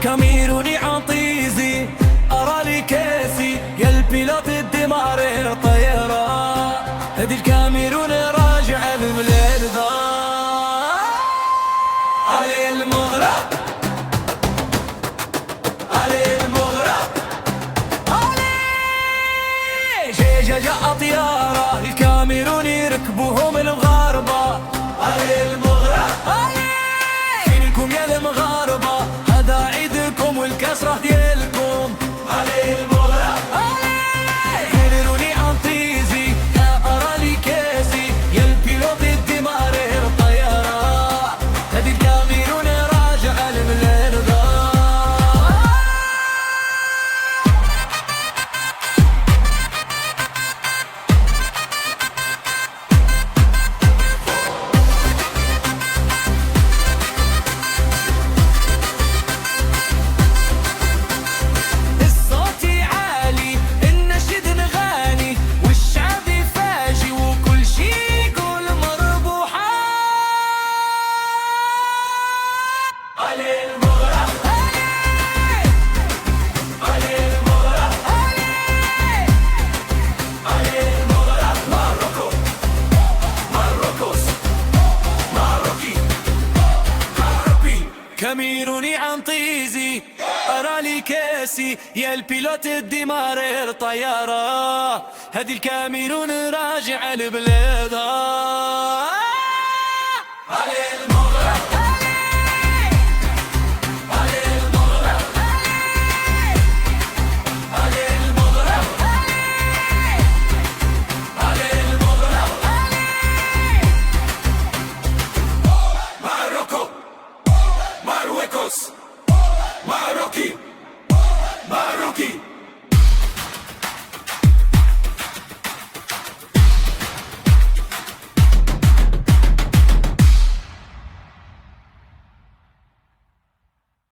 كاميروني عطيزي أرى لي كاسي يا البيلوت الدمار طيارة، هدي الكاميرون راجع ببلاد ذا علي المغرب، علي المغرب، علي جاء طيارة الكاميرون يركبوهم المغاربة، علي المغرب، علي فينكم يا المغاربة هذا عيدكم والكسرة ديالكم، علي المغرب، علي كاميروني عنطيزي أرى لي كاسي يا البيلوت الدمار الطيارة، هذه الكاميرون راجع لبلاد ذا كاميروني عنطيزي أرى لي كاسي يا البيلوت الدمار طيارة، هذه الكاميرون راجع لبلادها.